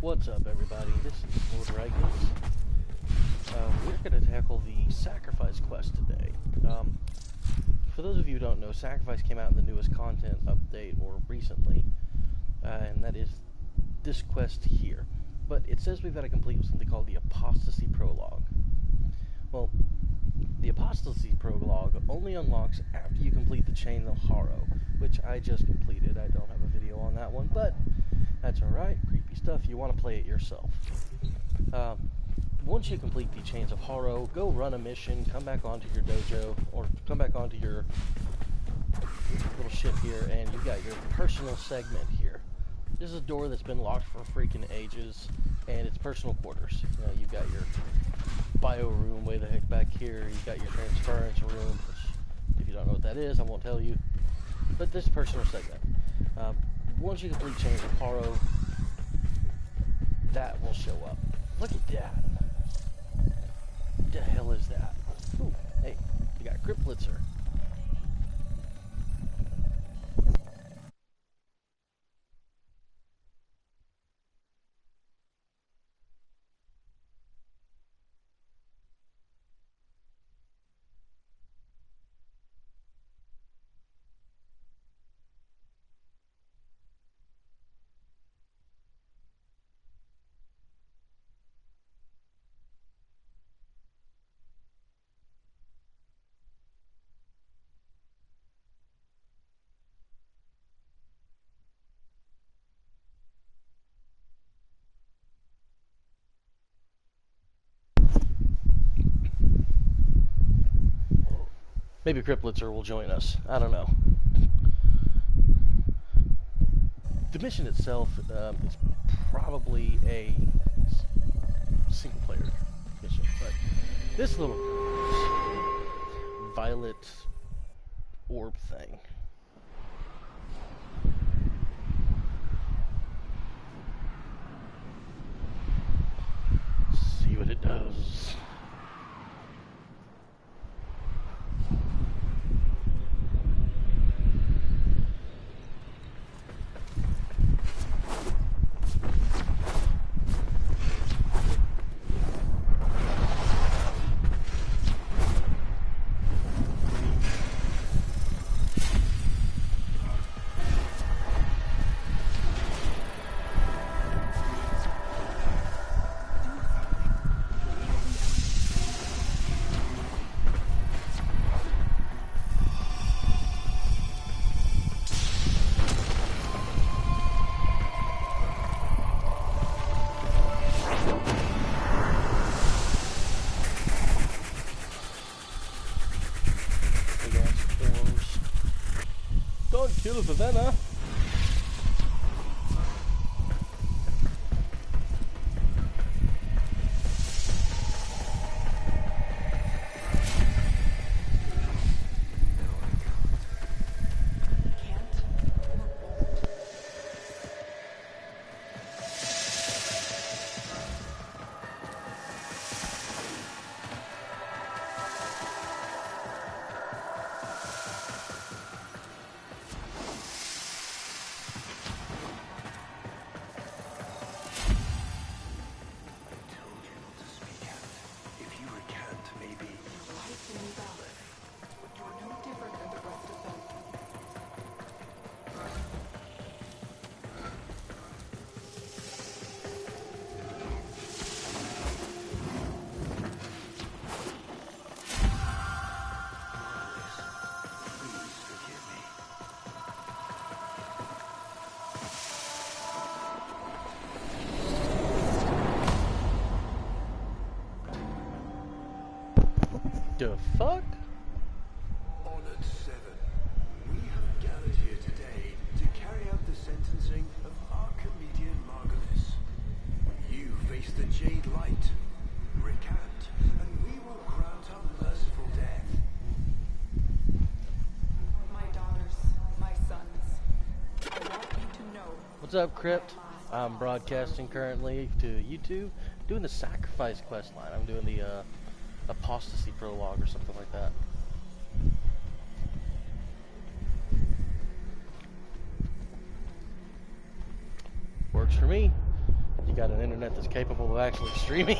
What's up, everybody? This is Lord-Reikaz. We're going to tackle the Sacrifice quest today. For those of you who don't know, Sacrifice came out in the newest content update, or recently, and that is this quest here. But it says we've got to complete something called the Apostasy Prologue. Well, the Apostasy Prologue only unlocks after you complete the Chain of Horror, which I just completed. I don't have a video on that one, but that's alright. Creepy stuff. You want to play it yourself. Once you complete the Chains of Horror, go run a mission, come back onto your dojo, or come back onto your little ship here, and you've got your personal segment here. This is a door that's been locked for freaking ages, and it's personal quarters. You know, you've got your bio room way the heck back here, you've got your transference room, which, if you don't know what that is, I won't tell you. But this is personal segment. Once you complete Chains of Horror, that will show up. Look at that. What the hell is that? Ooh, hey, you got Crypt Blitzer. Maybe Crypt Blitzer will join us. I don't know. The mission itself is probably a single-player mission, but this little violet orb thing. See what it does. Don't kill a Savannah. The fuck? Honored Seven, we have gathered here today to carry out the sentencing of our comedian Margulis. You face the Jade Light, recant, and we will grant a merciful death. My daughters, my sons, I want you to know. What's up, Crypt? I'm broadcasting currently to YouTube, doing the Sacrifice quest line. I'm doing the Apostasy Prologue or something like that. Works for me. You got an internet that's capable of actually streaming.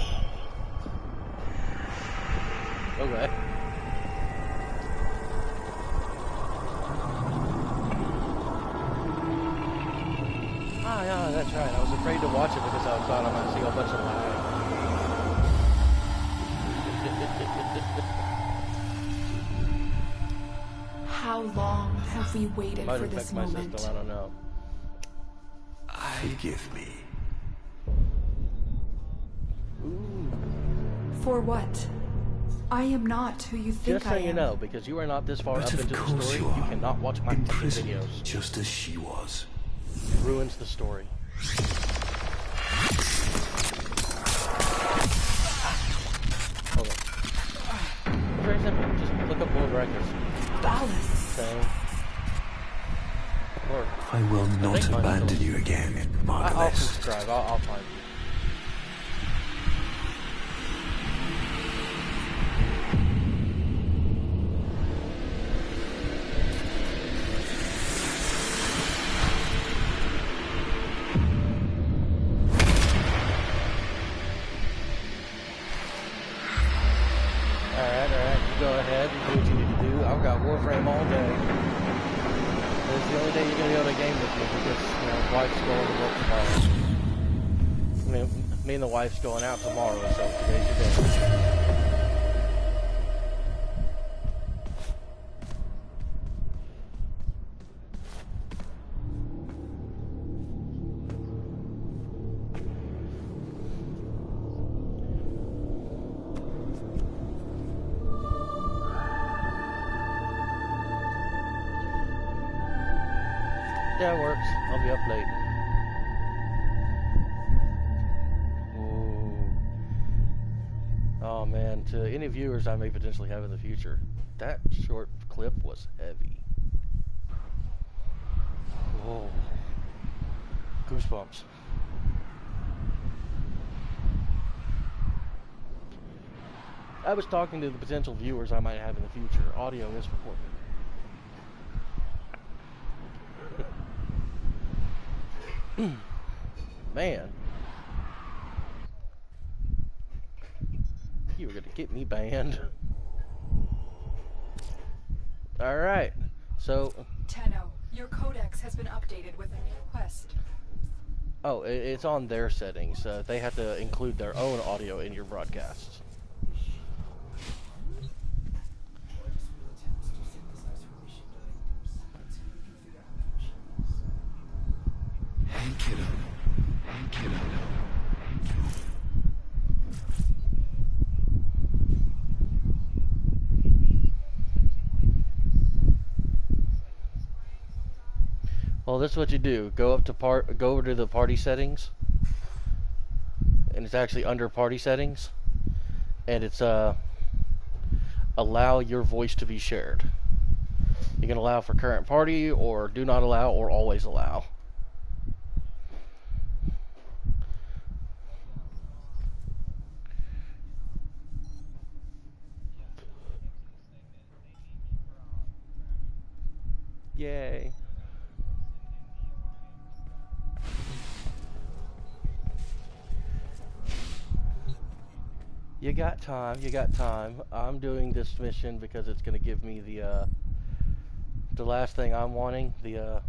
Okay. Ah, yeah, that's right. I was afraid to watch it because I thought I might see a bunch of lag. How long have we waited Might for affect this my moment? system, I don't know. Forgive me. Ooh. For what? I am not who you think Just so I you am. know, because you are not this far But up of into the course story, you you are. cannot watch my Imprisoned, videos. just as she was. It ruins the story. Hold on. It's very simple. Just look up Lord-Reikaz. Ballast. Same. Or, I will not think mine abandon still- you again, I'll Margulis. subscribe. I'll find you. Alright, you go ahead and do what you need to do. I've got Warframe all day. It's the only day you're going to be able to game with me because, you know, wife's going to work tomorrow. I mean, me and the wife's going out tomorrow, so today's your day. Yeah, it works. I'll be up late. Ooh. Oh man, to any viewers I may potentially have in the future, that short clip was heavy. Whoa. Goosebumps. I was talking to the potential viewers I might have in the future. Audio is important. Man, you were gonna get me banned. Alright, so... Tenno, your codex has been updated with a new quest. Oh, it's on their settings. They have to include their own audio in your broadcasts. Hey, kiddo. Hey, kiddo. Well, this is what you do. Go over to the party settings, and it's actually under party settings, and it's allow your voice to be shared. You can allow for current party, or do not allow, or always allow. Yay. You got time. I'm doing this mission because it's going to give me the last thing I'm wanting, the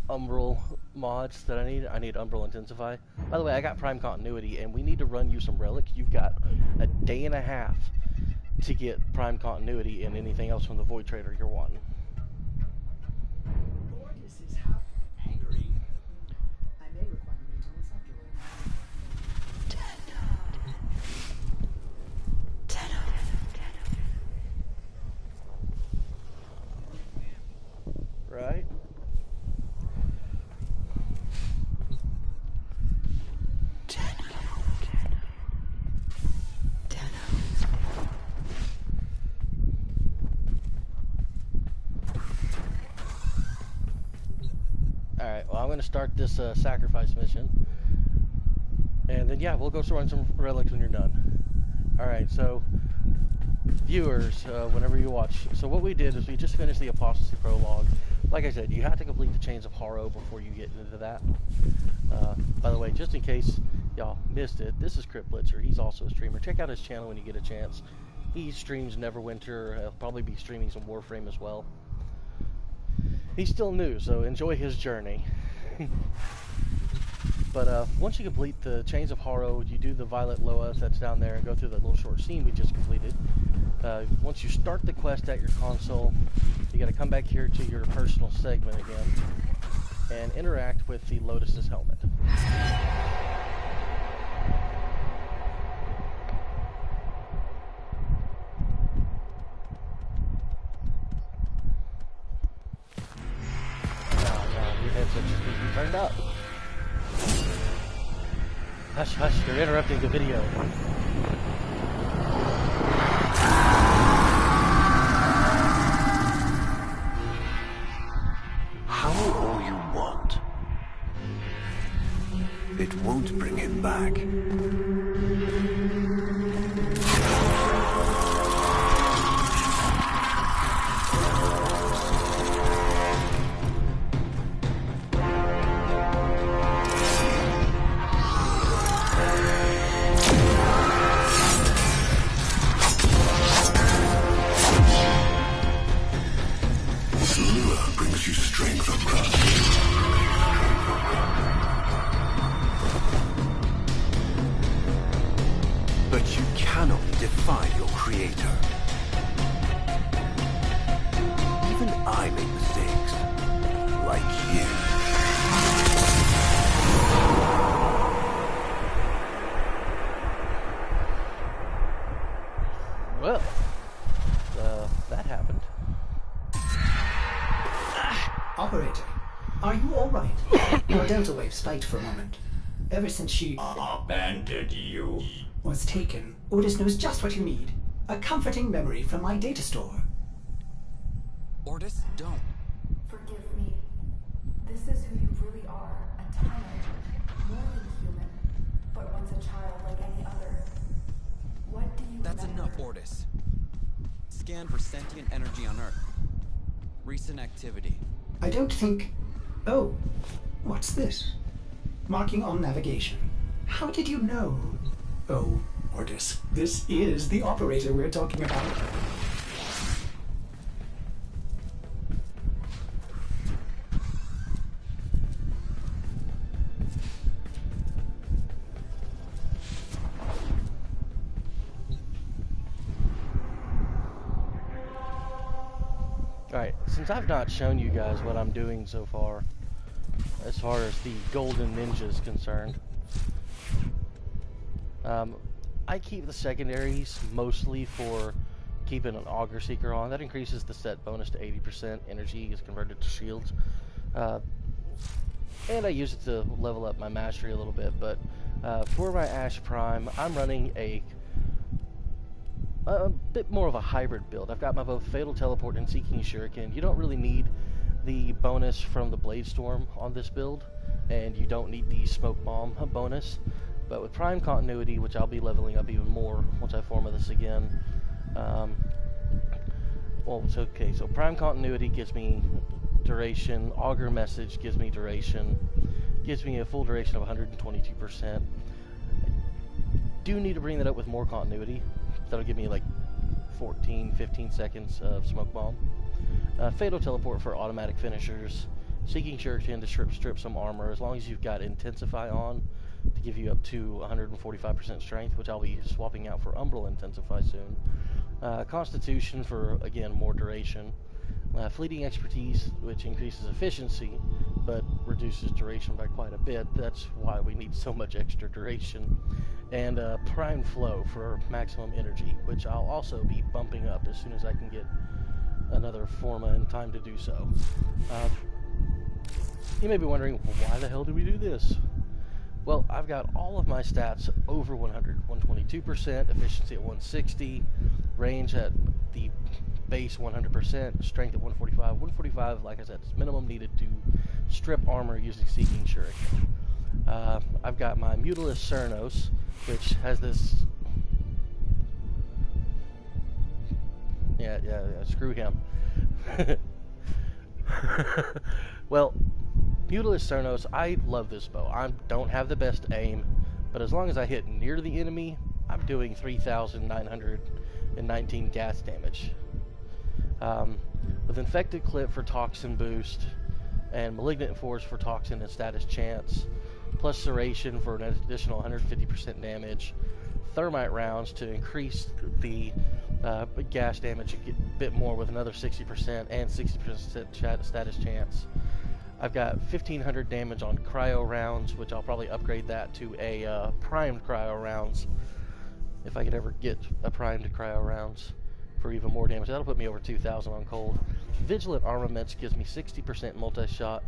Umbral mods that I need. I need Umbral Intensify. By the way, I got Prime Continuity, and we need to run you some relics. You've got a day and a half to get Prime Continuity and anything else from the Void Trader you're wanting. Lord, this is how angry. I may require maintenance afterward. Right? Alright, well I'm going to start this sacrifice mission. And then yeah, we'll go run some relics when you're done. Alright, so viewers, whenever you watch, so what we did is we just finished the Apostasy Prologue. like I said, you have to complete the Chains of Horror before you get into that. By the way, just in case y'all missed it, this is Crypt Blitzer. He's also a streamer. Check out his channel when you get a chance. He streams Neverwinter. He'll probably be streaming some Warframe as well. He's still new, so enjoy his journey. But once you complete the Chains of Horror, you do the Violet Loa that's down there and go through that little short scene we just completed. Once you start the quest at your console, you got to come back here to your personal segment again and interact with the Lotus's helmet. Now, your headset just needs to be turned up. Hush, hush, you're interrupting the video. Howl all you want. It won't bring him back. But you cannot defy your creator. Even I make mistakes, like you. Well, that happened. Operator, are you alright? Your Delta Wave spiked for a moment. Ever since she abandoned you. was taken, Ordis knows just what you need. A comforting memory from my data store. Ordis, don't. Forgive me. This is who you really are. A tyrant. More than human. But once a child like any other. What do you That's remember? enough, Ordis. Scan for sentient energy on Earth. Recent activity. I don't think... Oh, what's this? Marking on navigation. How did you know? Oh, Ordis, this is the operator we're talking about. Alright, since I've not shown you guys what I'm doing so far, as far as the Golden Ninja is concerned, I keep the secondaries mostly for keeping an Augur Seeker on. That increases the set bonus to 80%. Energy is converted to shields. And I use it to level up my mastery a little bit. But for my Ash Prime, I'm running a bit more of a hybrid build. I've got my both Fatal Teleport and Seeking Shuriken. You don't really need the bonus from the Blade Storm on this build, and you don't need the Smoke Bomb bonus. But with Prime Continuity, which I'll be leveling up even more once I form this again, well, it's okay. So Prime Continuity gives me duration. Augur Message gives me duration. Gives me a full duration of 122%. I do need to bring that up with more continuity. That'll give me like 14-15 seconds of Smoke Bomb. Fatal Teleport for automatic finishers. Seeking Shuriken to strip some armor, as long as you've got Intensify on, to give you up to 145% strength, which I'll be swapping out for Umbral Intensify soon. Constitution for, again, more duration. Fleeting Expertise, which increases efficiency, but reduces duration by quite a bit. That's why we need so much extra duration. And Prime Flow for maximum energy, which I'll also be bumping up as soon as I can get another Forma in time to do so. You may be wondering, why the hell do we do this? Well, I've got all of my stats over 100. 122%, efficiency at 160, range at the base 100%, strength at 145. 145, like I said, is minimum needed to strip armor using Seeking Shuriken. I've got my Mutilus Cernos, which has this... Yeah, screw him. Well, Mutilis Cernos, I love this bow. I don't have the best aim, but as long as I hit near the enemy, I'm doing 3,919 gas damage. With Infected Clip for Toxin boost, and Malignant Force for Toxin and Status Chance, plus Serration for an additional 150% damage, Thermite rounds to increase the gas damage a bit more with another 60% and 60% status chance. I've got 1,500 damage on cryo rounds, which I'll probably upgrade that to a primed cryo rounds if I could ever get a primed cryo rounds for even more damage. That'll put me over 2,000 on cold. Vigilant Armaments gives me 60% multi-shot,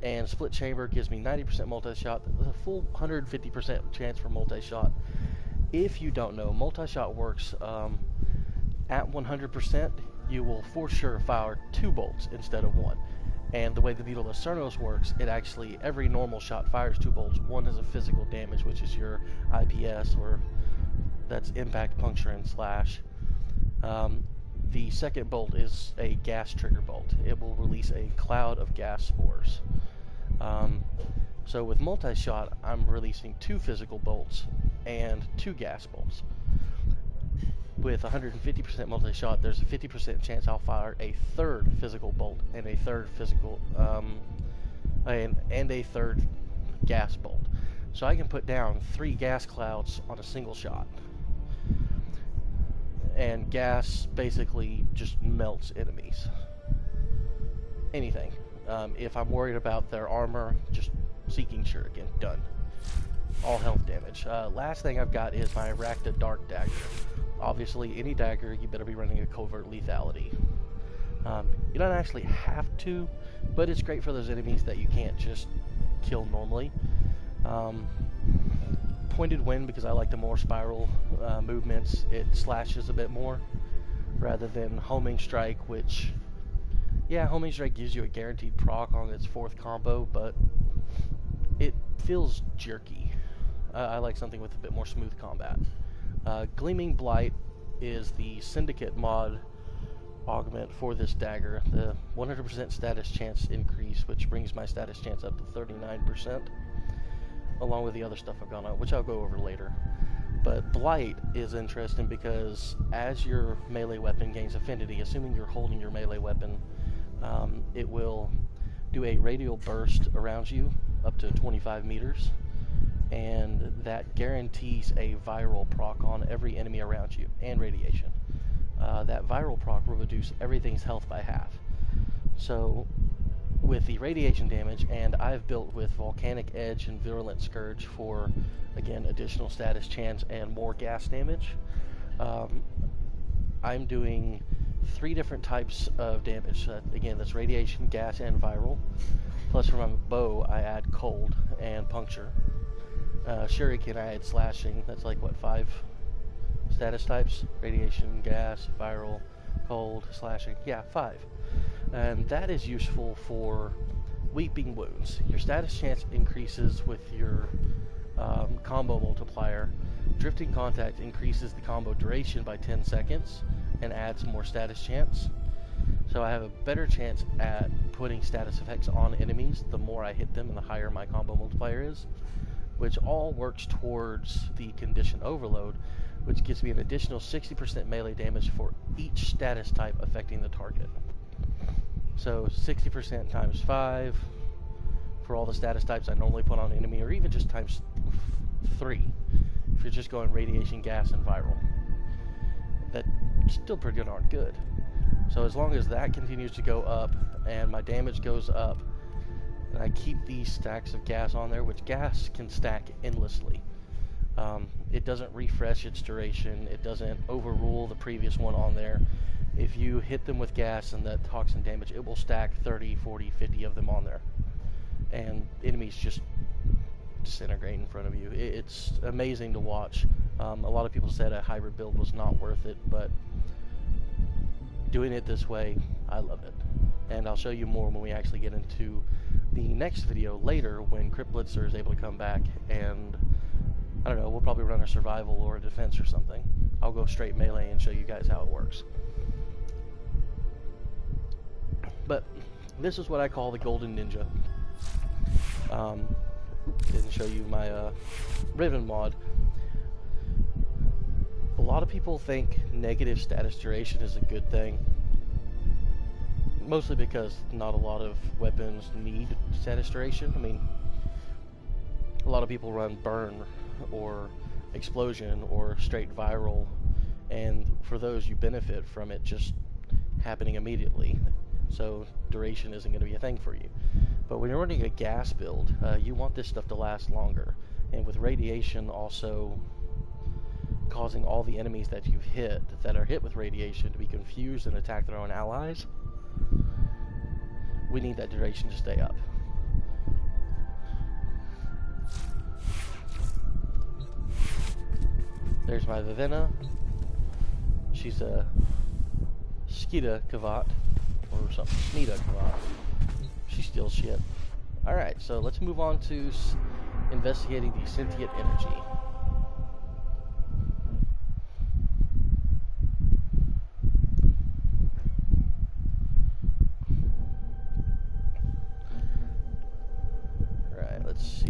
and Split Chamber gives me 90% multi-shot, a full 150% chance for multi-shot. If you don't know, multi-shot works at 100%, you will for sure fire 2 bolts instead of 1. And the way the Mutilis Cernos works, it actually, every normal shot fires 2 bolts. One is a physical damage, which is your IPS, or that's impact, puncture, and slash. The second bolt is a gas trigger bolt. It will release a cloud of gas spores. So with multi-shot, I'm releasing 2 physical bolts and 2 gas bolts. With 150% multi-shot, there's a 50% chance I'll fire a 3rd physical bolt and a 3rd physical and a 3rd gas bolt. So I can put down 3 gas clouds on a single shot. And gas basically just melts enemies. Anything. If I'm worried about their armor, just Seeking Shuriken. Done. All health damage. Last thing I've got is my Rakta Dark Dagger. Obviously, any dagger, you better be running a covert lethality. You don't actually have to, but it's great for those enemies that you can't just kill normally. Pointed Wind, because I like the more spiral movements, it slashes a bit more, rather than Homing Strike, which, yeah, Homing Strike gives you a guaranteed proc on its 4th combo, but it feels jerky. I like something with a bit more smooth combat. Gleaming Blight is the Syndicate mod augment for this dagger. The 100% status chance increase, which brings my status chance up to 39%, along with the other stuff I've gone on, which I'll go over later. But Blight is interesting because as your melee weapon gains affinity, assuming you're holding your melee weapon, it will do a radial burst around you up to 25 meters. And that guarantees a viral proc on every enemy around you, and radiation. That viral proc will reduce everything's health by half. So, with the radiation damage, and I've built with Volcanic Edge and Virulent Scourge for, again, additional status chance and more gas damage, I'm doing 3 different types of damage. Again, that's radiation, gas, and viral. Plus, for my bow, I add cold and puncture. Shuriken, I add slashing. That's like, what, 5 status types? Radiation, gas, viral, cold, slashing. Yeah, 5. And that is useful for Weeping Wounds. Your status chance increases with your combo multiplier. Drifting Contact increases the combo duration by 10 seconds and adds more status chance. So I have a better chance at putting status effects on enemies the more I hit them and the higher my combo multiplier is, which all works towards the Condition Overload, which gives me an additional 60% melee damage for each status type affecting the target. So 60% times 5 for all the status types I normally put on an enemy, or even just times 3 if you're just going radiation, gas, and viral. That's still pretty darn good. So as long as that continues to go up and my damage goes up, and I keep these stacks of gas on there, which gas can stack endlessly. It doesn't refresh its duration. It doesn't overrule the previous one on there. If you hit them with gas and that toxin damage, it will stack 30, 40, 50 of them on there. And enemies just disintegrate in front of you. It's amazing to watch. A lot of people said a hybrid build was not worth it, but doing it this way, I love it. And I'll show you more when we actually get into the next video later, when Crypt Blitzer is able to come back, and I don't know, we'll probably run a survival or a defense or something. I'll go straight melee and show you guys how it works. But this is what I call the Golden Ninja. Didn't show you my Riven mod. A lot of people think negative status duration is a good thing. Mostly because not a lot of weapons need status duration. I mean, a lot of people run burn or explosion or straight viral, and for those you benefit from it just happening immediately. So duration isn't going to be a thing for you. But when you're running a gas build, you want this stuff to last longer. And with radiation also causing all the enemies that you've hit, that are hit with radiation, to be confused and attack their own allies, we need that duration to stay up. There's my Vivenna. She's a Skita Kavat, or something, Snita Kavat. She steals shit. Alright, so let's move on to investigating the sentient energy. Alright, let's see.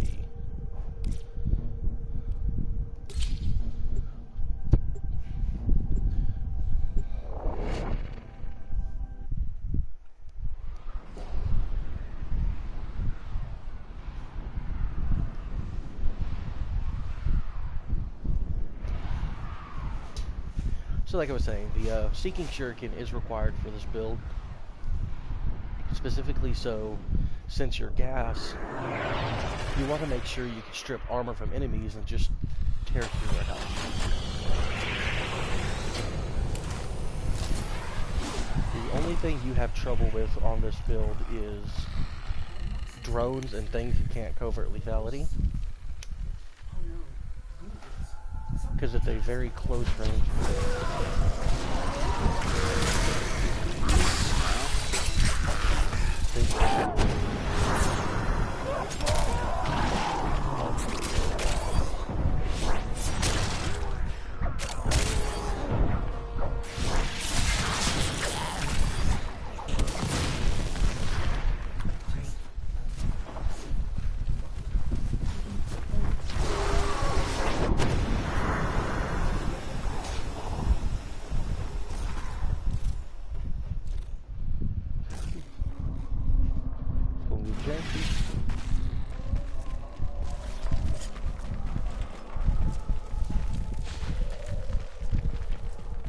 So like I was saying, the Seeking Shuriken is required for this build. Specifically so, since you're gas, you want to make sure you can strip armor from enemies and just tear through their health. The only thing you have trouble with on this build is drones and things you can't covert lethality. Because it's a very close range.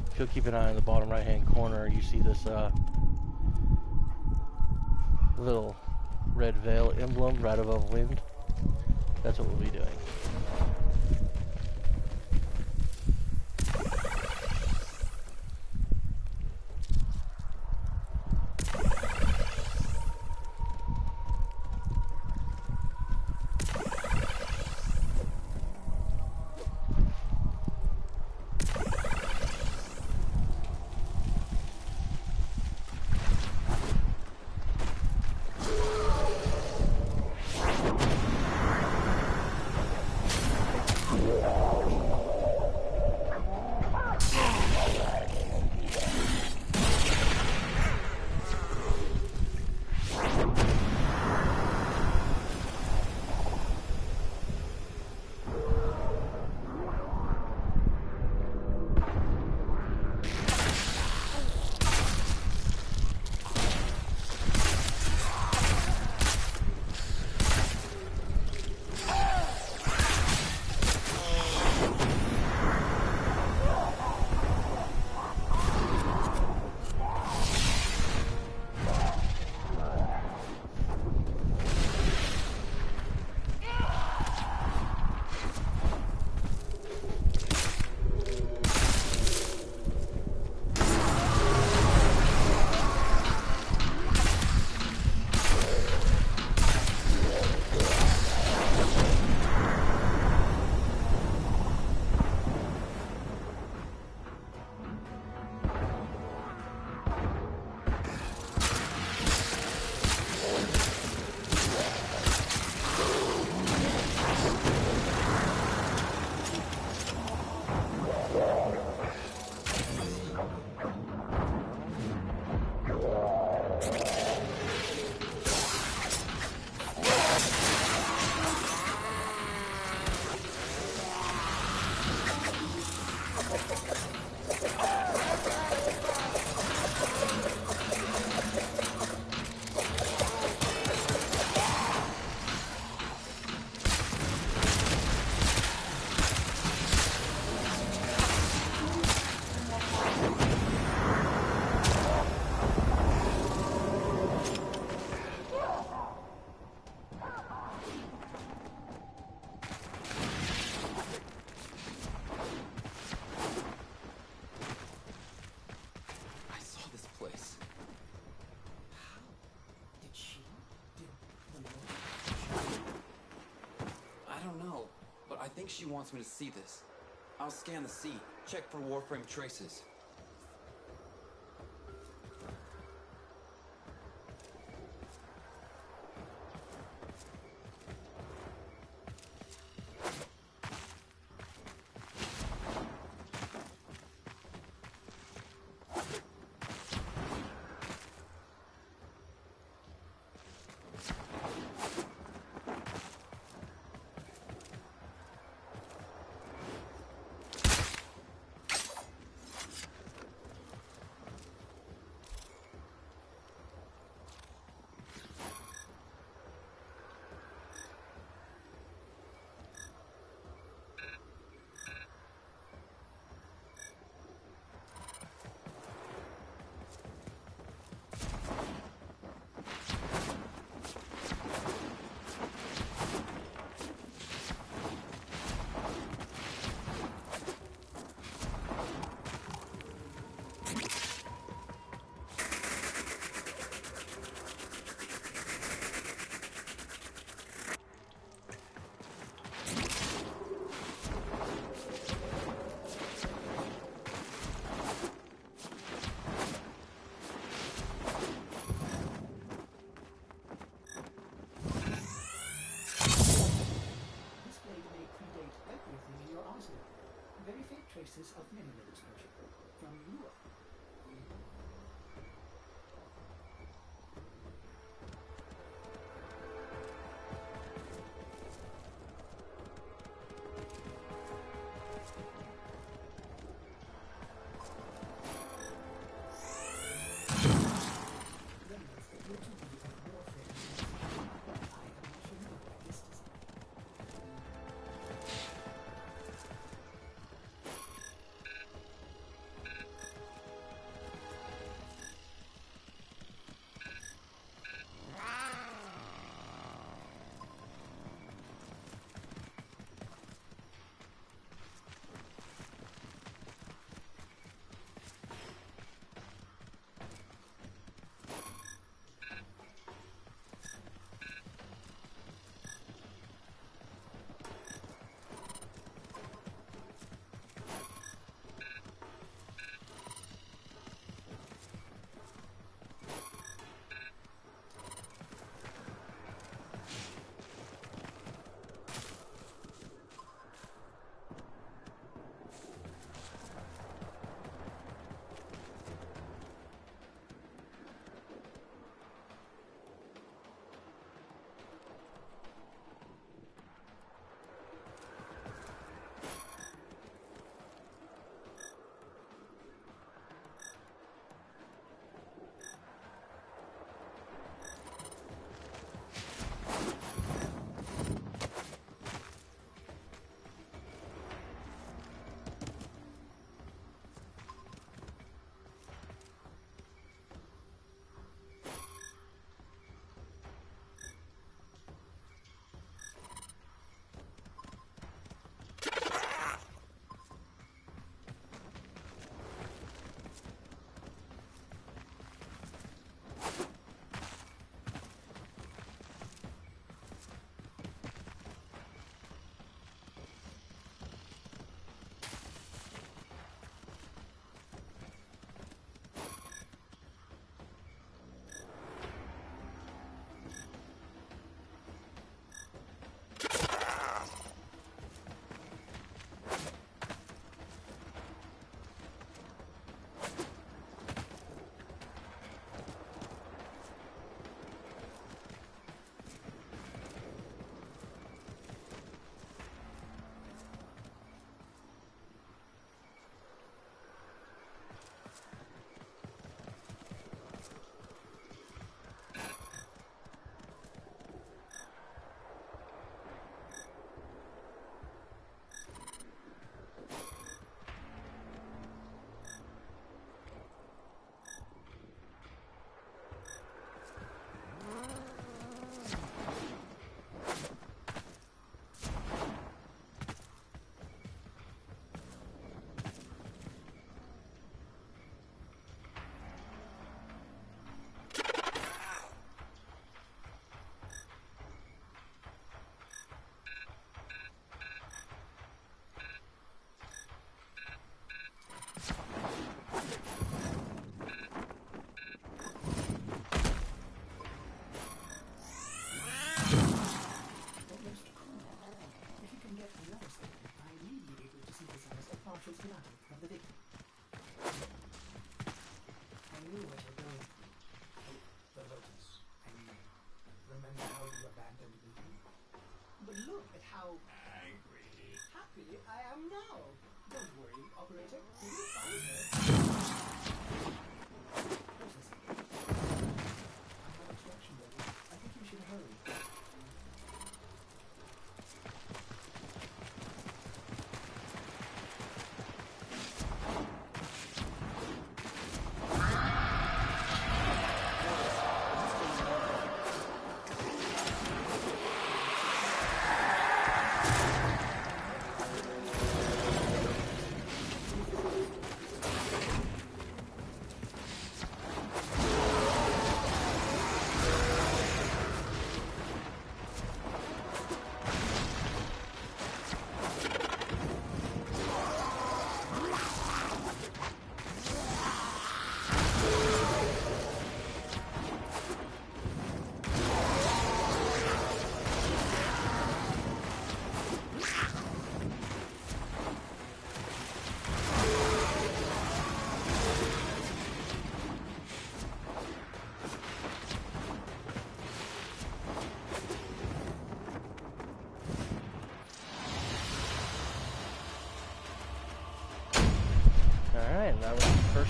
If you'll keep an eye on the bottom right hand corner, you see this little red veil emblem right above wind. That's what we'll be doing. think she wants me to see this. I'll scan the sea, check for Warframe traces.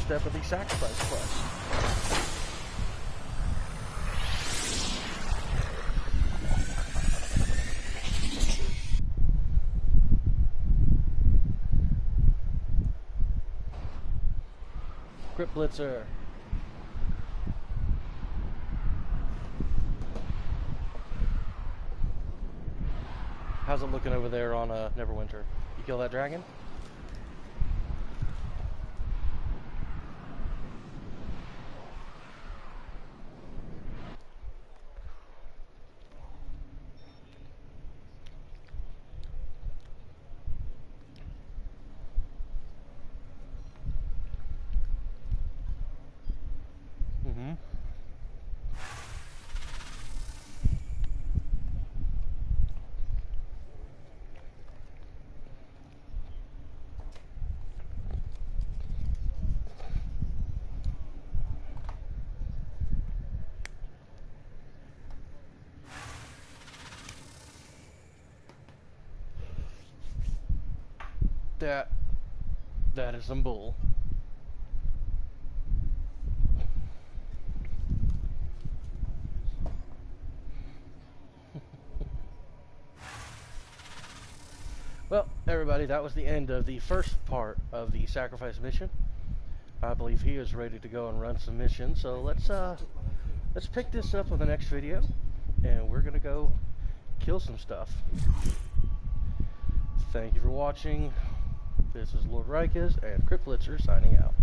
step of the sacrifice quest. Crypt Blitzer. How's it looking over there on Neverwinter? You kill that dragon? Mm-hmm. That is some bull. Well, everybody, that was the end of the first part of the sacrifice mission. I believe he is ready to go and run some missions, so let's pick this up on the next video, and we're gonna go kill some stuff. Thank you for watching. This is Lord-Reikaz and Crypt Blitzer signing out.